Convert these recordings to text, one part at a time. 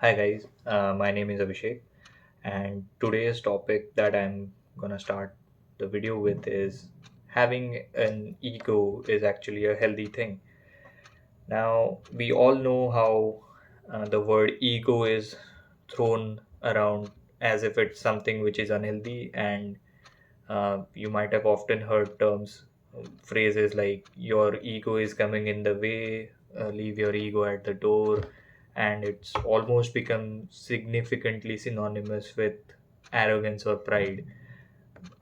Hi guys, my name is Abhishek, and today's topic that I'm gonna start the video with is having an ego is actually a healthy thing. Now, we all know how the word ego is thrown around as if it's something which is unhealthy, and you might have often heard phrases like your ego is coming in the way, leave your ego at the door, and it's almost become significantly synonymous with arrogance or pride.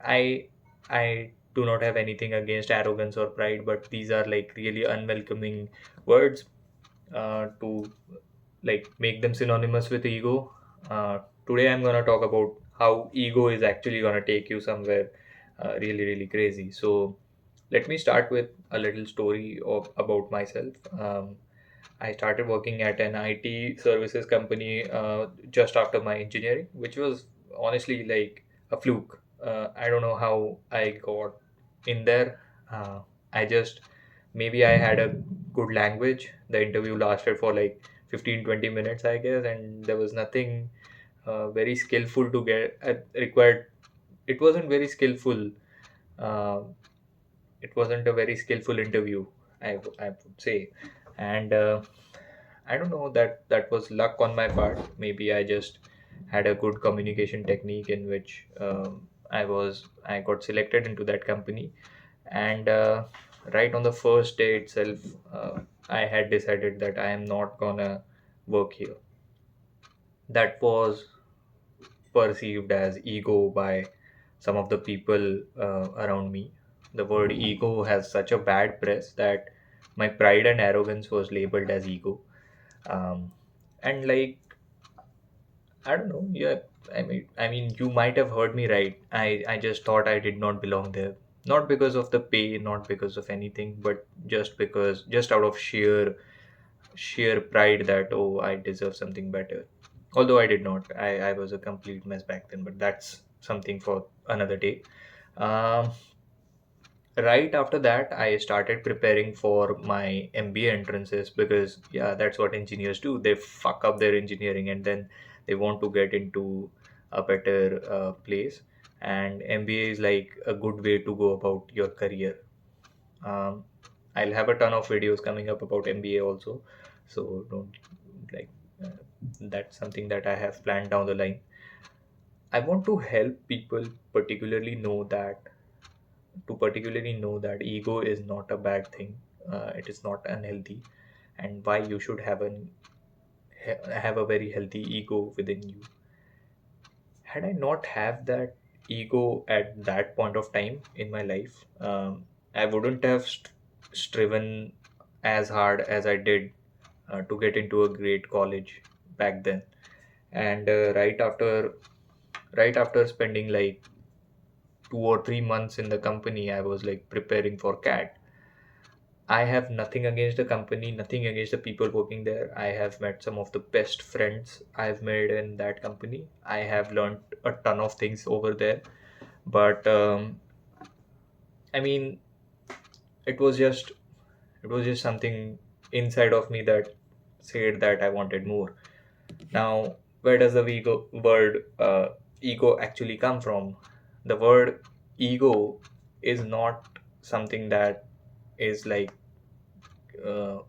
I i do not have anything against arrogance or pride, but these are like really unwelcoming words to like make them synonymous with ego. Today I'm going to talk about how ego is actually going to take you somewhere really crazy. So let me start with a little story about myself. I started working at an IT services company just after my engineering, which was honestly like a fluke. I don't know how I got in there. I just maybe I had a good language. The interview lasted for like 15-20 minutes, I guess, and there was nothing very skillful to get required. It wasn't very skillful. Uh, it wasn't a very skillful interview, I would say. And I don't know, that was luck on my part. Maybe I just had a good communication technique in which I got selected into that company. And right on the first day itself, I had decided that I am not gonna work here. That was perceived as ego by some of the people around me. The word ego has such a bad press that my pride and arrogance was labeled as ego. And like, I don't know, yeah, I mean, you might have heard me right. I just thought I did not belong there. Not because of the pay, not because of anything, but just out of sheer pride that, oh, I deserve something better. Although I did not. I was a complete mess back then, but that's something for another day. Um, right after that, I started preparing for my MBA entrances because, yeah, that's what engineers do. They fuck up their engineering and then they want to get into a better place. And MBA is like a good way to go about your career. um, I'll have a ton of videos coming up about MBA also, so don't like uh, that's something that I have planned down the line. I want to help people particularly know that ego is not a bad thing. It is not unhealthy, and why you should have a very healthy ego within you. Had I not have that ego at that point of time in my life, I wouldn't have striven as hard as I did to get into a great college back then. And right after spending like 2 or 3 months in the company, I was like preparing for CAT. I have nothing against the company, nothing against the people working there. I have met some of the best friends I've made in that company. I have learned a ton of things over there. But I mean, it was just it was just something inside of me that said that I wanted more. Now, where does the word ego actually come from? The word ego is not something that is like uh,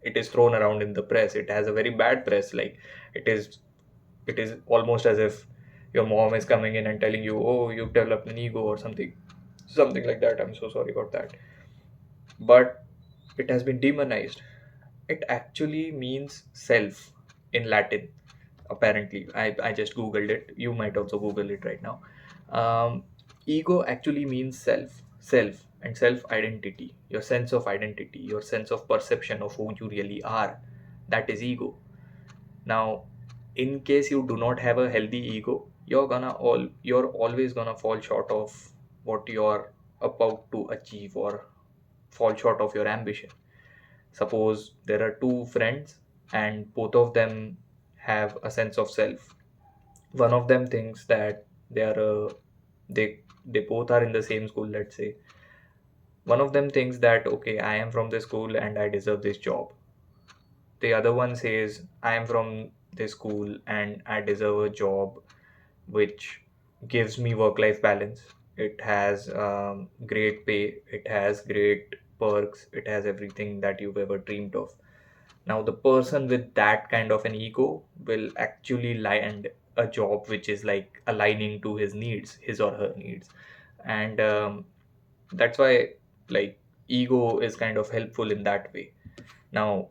it is thrown around in the press. It has a very bad press. Like it is it is almost as if your mom is coming in and telling you, oh, you've developed an ego or something like that. I'm so sorry about that. But it has been demonized. It actually means self in Latin, apparently. I just googled it. You might also google it right now. Ego actually means self and self identity, your sense of identity, your sense of perception of who you really are. That is ego. Now, in case you do not have a healthy ego, you're always gonna fall short of what you're about to achieve, or fall short of your ambition. Suppose there are two friends and both of them have a sense of self. One of them thinks that they both are in the same school, let's say. One of them thinks that, okay, I am from this school and I deserve this job. The other one says, I am from this school and I deserve a job which gives me work life balance. It has great pay, it has great perks, it has everything that you've ever dreamed of. Now, the person with that kind of an ego will actually land a job which is like aligning to his needs, his or her needs. And that's why, like, ego is kind of helpful in that way. Now,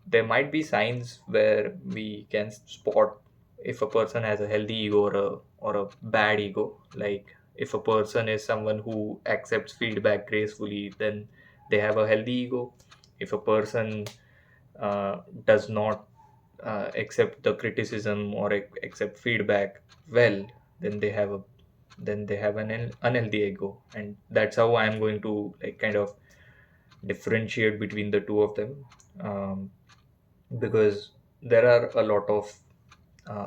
there might be signs where we can spot if a person has a healthy ego or a bad ego. Like, if a person is someone who accepts feedback gracefully, then they have a healthy ego. If a person does not accept the criticism or accept feedback well, then they have an unhealthy ego. And that's how I'm going to like kind of differentiate between the two of them. Because there are a lot of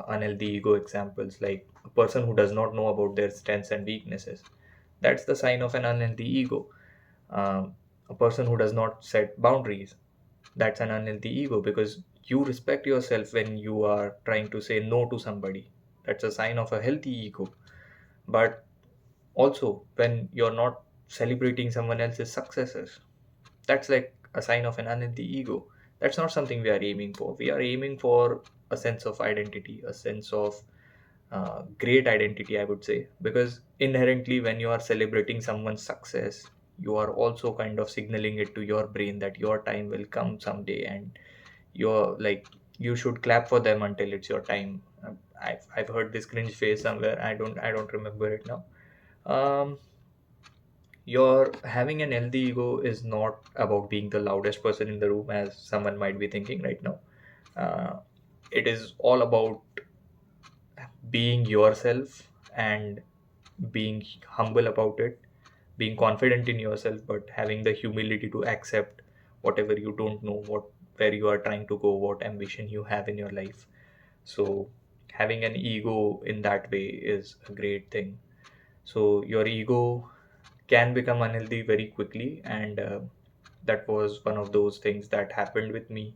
unhealthy ego examples, like a person who does not know about their strengths and weaknesses. That's the sign of an unhealthy ego. A person who does not set boundaries, that's an unhealthy ego, because you respect yourself when you are trying to say no to somebody. That's a sign of a healthy ego. But also, when you're not celebrating someone else's successes, that's like a sign of an unhealthy ego. That's not something we are aiming for. We are aiming for a sense of identity, a sense of great identity, I would say, because inherently, when you are celebrating someone's success, you are also kind of signaling it to your brain that your time will come someday, and you're like, you should clap for them until it's your time. I've heard this cringe phrase somewhere. I don't remember it now. um your having an healthy ego is not about being the loudest person in the room, as someone might be thinking right now. uh, it is all about being yourself and being humble about it, being confident in yourself, but having the humility to accept whatever you don't know, what where you are trying to go, what ambition you have in your life. So having an ego in that way is a great thing. So your ego can become unhealthy very quickly, and that was one of those things that happened with me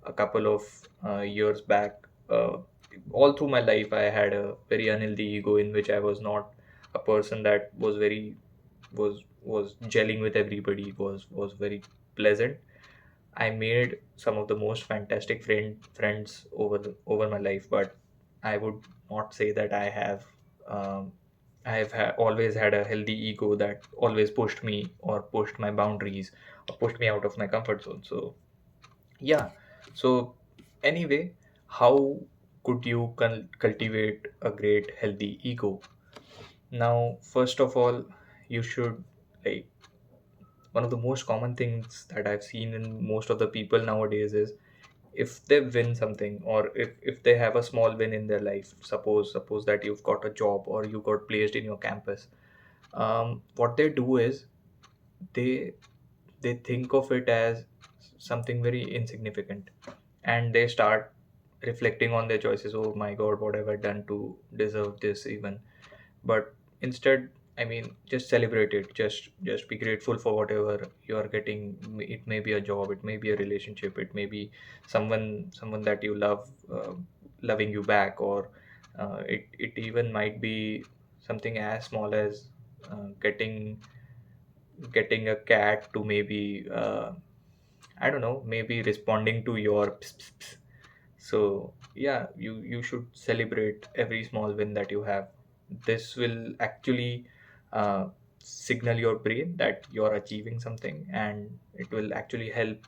a couple of years back. All through my life, I had a very unhealthy ego in which I was not a person that was very was gelling with everybody, was very pleasant. I made some of the most fantastic friends over my life, but I would not say that um, always had a healthy ego that always pushed me or pushed my boundaries or pushed me out of my comfort zone. So yeah. So anyway, how could you cultivate a great healthy ego? Now, first of all, you should like one of the most common things that I've seen in most of the people nowadays is if they win something, or if they have a small win in their life. Suppose that you've got a job or you got placed in your campus. What they do is they they think of it as something very insignificant, and they start reflecting on their choices. Oh my god, what have I done to deserve this even? But instead, I mean, just celebrate it. Just be grateful for whatever you are getting. It may be a job, it may be a relationship, it may be someone that you love, loving you back, or it even might be something as small as getting a cat to maybe I don't know, maybe responding to your ps, ps, ps. So yeah, you should celebrate every small win that you have. This will actually uh, signal your brain that you're achieving something, and it will actually help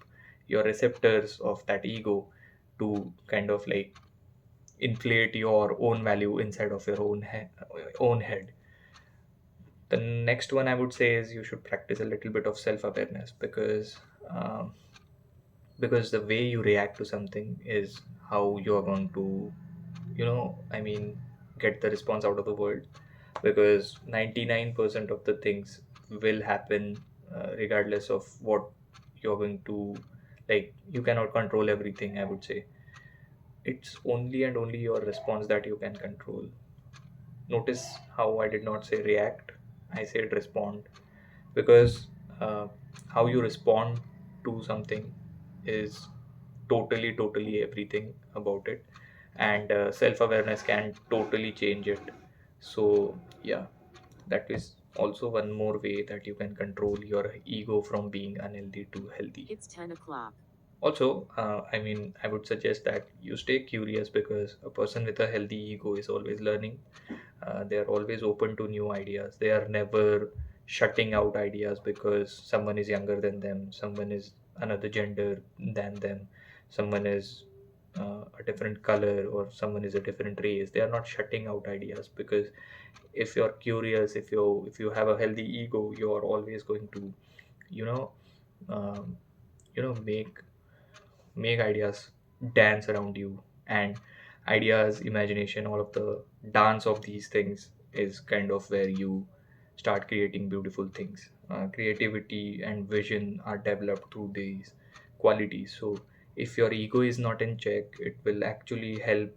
your receptors of that ego to kind of like inflate your own value inside of your own head. The next one I would say is you should practice a little bit of self-awareness, um, because the way you react to something is how you're going to, I mean, get the response out of the world. Because 99% of the things will happen regardless of what you're going to, like, you cannot control everything, I would say. It's only and only your response that you can control. Notice how I did not say react, I said respond. Because uh, how you respond to something is totally everything about it. and self-awareness can totally change it. So yeah, that is also one more way that you can control your ego from being unhealthy to healthy. It's 10 o'clock. Also, I mean, I would suggest that you stay curious, because a person with a healthy ego is always learning. They are always open to new ideas. They are never shutting out ideas because someone is younger than them, someone is another gender than them, someone is a different color, or someone is a different race. They are not shutting out ideas, because if you're curious, if you have a healthy ego, you are always going to, you know um, make ideas dance around you. And ideas, imagination, all of the dance of these things is kind of where you start creating beautiful things. Creativity and vision are developed through these qualities. So if your ego is not in check, it will actually help.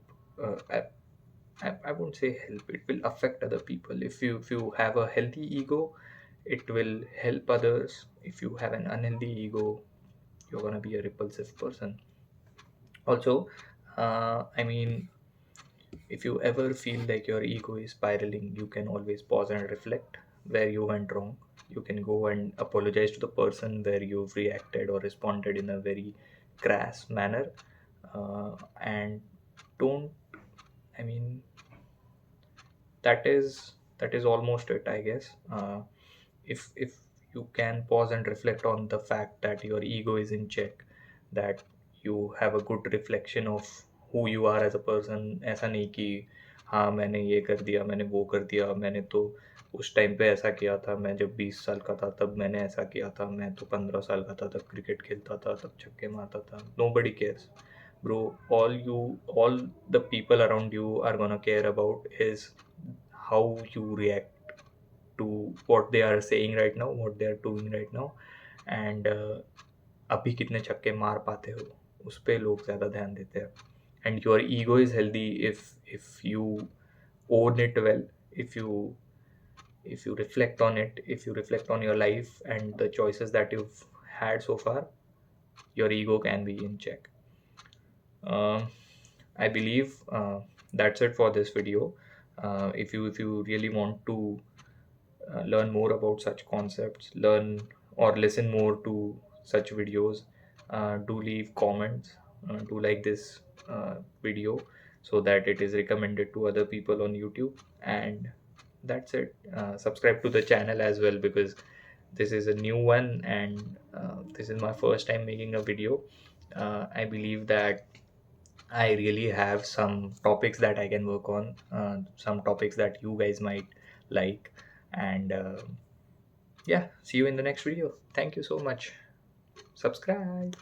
I won't say help, it will affect other people. If you have a healthy ego, it will help others. If you have an unhealthy ego, you're gonna be a repulsive person. Also, I mean, if you ever feel like your ego is spiraling, you can always pause and reflect where you went wrong. You can go and apologize to the person where you've reacted or responded in a very crass manner. And don't, I mean, that is almost it, I guess. If you can pause and reflect on the fact that your ego is in check, that you have a good reflection of who you are as a person. ऐसा नहीं कि हाँ मैंने ये कर दिया, मैंने वो कर दिया, मैंने तो उस टाइम पे ऐसा किया था, मैं जब 20 साल का था तब मैंने ऐसा किया था, मैं तो 15 साल का था तब क्रिकेट खेलता था, तब छक्के मारता था. Nobody cares, bro. All the people around you are gonna care about is how you react to what they are saying right now, what they are doing right now. And अभी कितने छक्के मार पाते हो, उस पे लोग ज़्यादा ध्यान देते हैं. And your ego is healthy if you own it well. If you reflect on it, if you reflect on your life and the choices that you've had so far, your ego can be in check. Um I believe that's it for this video. If you really want to learn more about such concepts, learn or listen more to such videos, do leave comments, do like this video so that it is recommended to other people on YouTube. And that's it. Subscribe to the channel as well, because this is a new one, and this is my first time making a video. I believe that I really have some topics that I can work on, some topics that you guys might like. And yeah, see you in the next video. Thank you so much. Subscribe.